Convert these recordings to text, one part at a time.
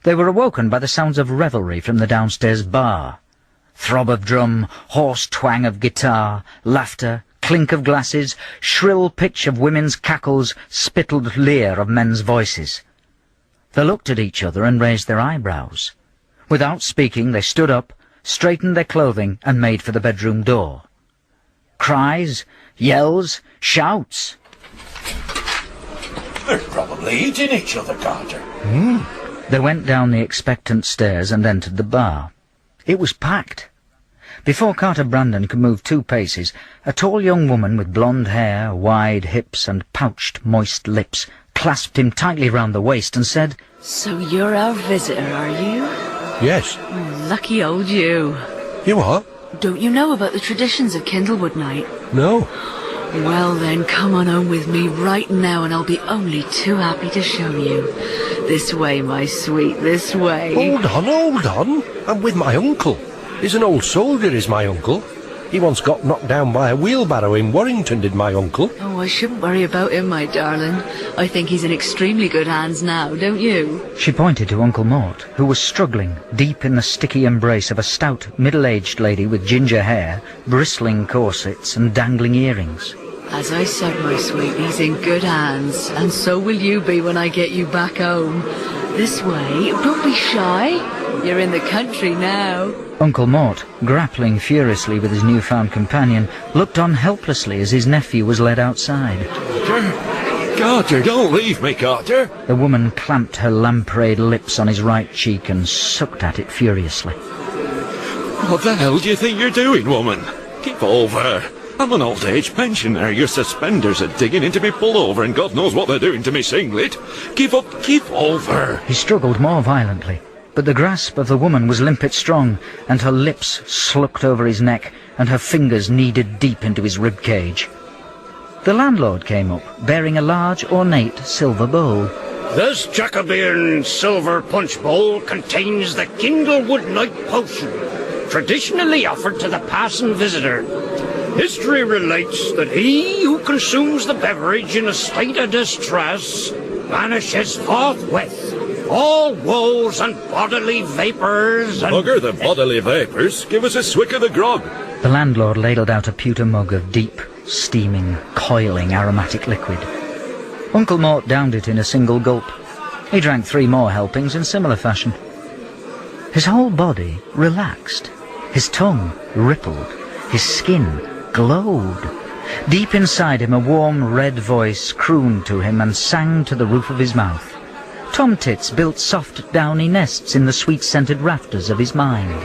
They were awoken by the sounds of revelry from the downstairs bar. Throb of drum, hoarse twang of guitar, laughter, clink of glasses, shrill pitch of women's cackles, spittled leer of men's voices. They looked at each other and raised their eyebrows. Without speaking, they stood up, straightened their clothing, and made for the bedroom door. Cries, yells, shouts. They're probably eating each other, Carter. They went down the expectant stairs and entered the bar. It was packed. Before Carter Brandon could move 2 paces, a tall young woman with blonde hair, wide hips, and pouched, moist lips clasped him tightly round the waist and said, "So you're our visitor, are you?" Yes. Oh, lucky old you. You are? Don't you know about the traditions of Kindlewood night? No. Well then, come on home with me right now and I'll be only too happy to show you. This way, my sweet, this way. Hold on. I'm with my uncle. He's an old soldier, is my uncle. He once got knocked down by a wheelbarrow in Warrington, did my uncle. Oh, I shouldn't worry about him, my darling. I think he's in extremely good hands now, don't you? She pointed to Uncle Mort, who was struggling deep in the sticky embrace of a stout, middle-aged lady with ginger hair, bristling corsets and dangling earrings. As I said, my sweet, he's in good hands, and so will you be when I get you back home. This way. Don't be shy. You're in the country now. Uncle Mort, grappling furiously with his newfound companion, looked on helplessly as his nephew was led outside. Carter, don't leave me, Carter. The woman clamped her lampreyed lips on his right cheek and sucked at it furiously. What the hell do you think you're doing, woman? Keep over. I'm an old-age pensioner. Your suspenders are digging into me pullover and God knows what they're doing to me singlet. Give up, keep over. He struggled more violently, but the grasp of the woman was limpet strong, and her lips slucked over his neck, and her fingers kneaded deep into his rib cage. The landlord came up, bearing a large, ornate silver bowl. This Jacobean silver punch bowl contains the Kindlewood Night Potion, traditionally offered to the passing visitor. History relates that he who consumes the beverage in a state of distress vanishes forthwith. All woes and bodily vapours and... Bugger the bodily vapours. Give us a swick of the grog. The landlord ladled out a pewter mug of deep, steaming, coiling aromatic liquid. Uncle Mort downed it in a single gulp. He drank 3 more helpings in similar fashion. His whole body relaxed. His tongue rippled. His skin glowed. Deep inside him a warm red voice crooned to him and sang to the roof of his mouth. Tomtits built soft downy nests in the sweet-scented rafters of his mind.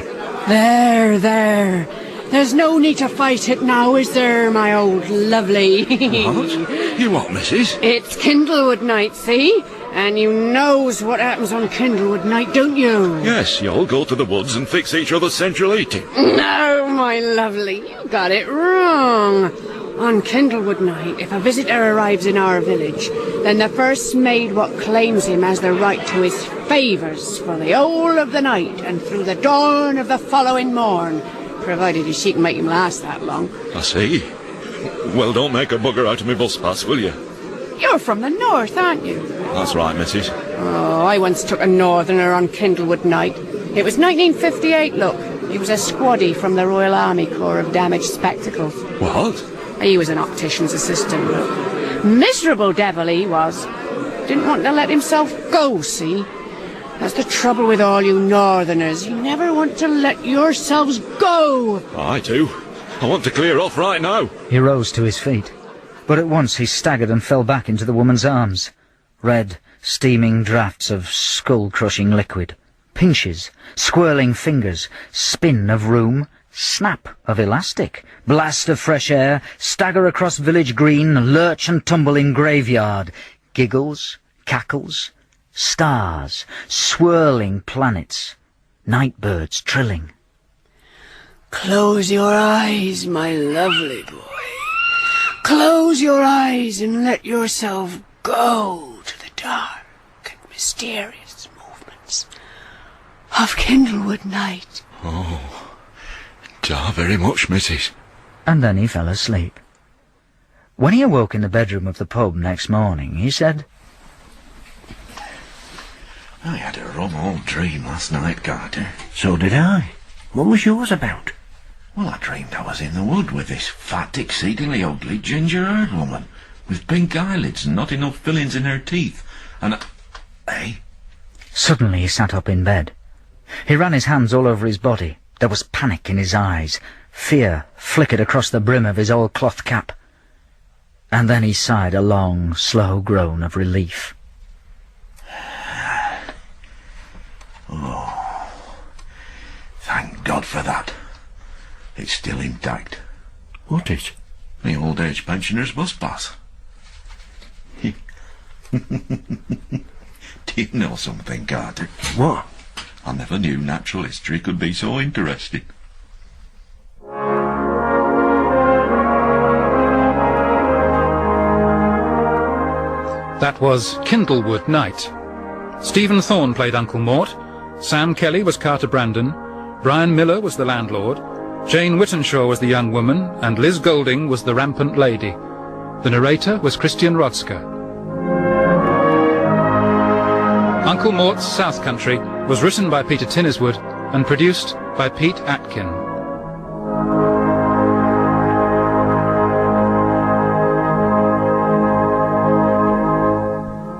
There. There's no need to fight it now, is there, my old lovely? What? You what, missus? It's Kindlewood night, see? And you knows what happens on Kindlewood night, don't you? Yes, you all go to the woods and fix each other's central heating. No, my lovely, you got it wrong. On Kindlewood night, if a visitor arrives in our village, then the first maid what claims him has the right to his favours for the whole of the night and through the dawn of the following morn, provided she can make him last that long. I see. Well, don't make a bugger out of me bus pass, will you? You're from the north, aren't you? That's right, missus. Oh, I once took a northerner on Kindlewood night. It was 1958, look. He was a squaddy from the Royal Army Corps of Damaged Spectacles. What? He was an optician's assistant, look. Miserable devil he was. Didn't want to let himself go, see? That's the trouble with all you northerners. You never want to let yourselves go. I do. I want to clear off right now. He rose to his feet, but at once he staggered and fell back into the woman's arms. Red, steaming draughts of skull-crushing liquid. Pinches, swirling fingers, spin of room, snap of elastic, blast of fresh air, stagger across village green, lurch and tumble in graveyard, giggles, cackles, stars, swirling planets, night birds trilling. Close your eyes, my lovely boy. Close your eyes and let yourself go to the dark and mysterious movements of Kindlewood night. Oh, da very much, missus. And then he fell asleep. When he awoke in the bedroom of the pub next morning, he said, I had a rum old dream last night, Carter. So did I. What was yours about? Well, I dreamed I was in the wood with this fat, exceedingly ugly, ginger-haired woman, with pink eyelids and not enough fillings in her teeth, and Hey? Suddenly he sat up in bed. He ran his hands all over his body. There was panic in his eyes. Fear flickered across the brim of his oilcloth cap. And then he sighed a long, slow groan of relief. Oh, thank God for that. It's still intact. What is? The old age pensioners' bus pass. Do you know something, Carter? What? I never knew natural history could be so interesting. That was Kindlewood Night. Stephen Thorne played Uncle Mort, Sam Kelly was Carter Brandon, Brian Miller was the landlord, Jane Whittenshaw was the young woman, and Liz Golding was the rampant lady. The narrator was Christian Rodska. Uncle Mort's South Country was written by Peter Tinniswood and produced by Pete Atkin.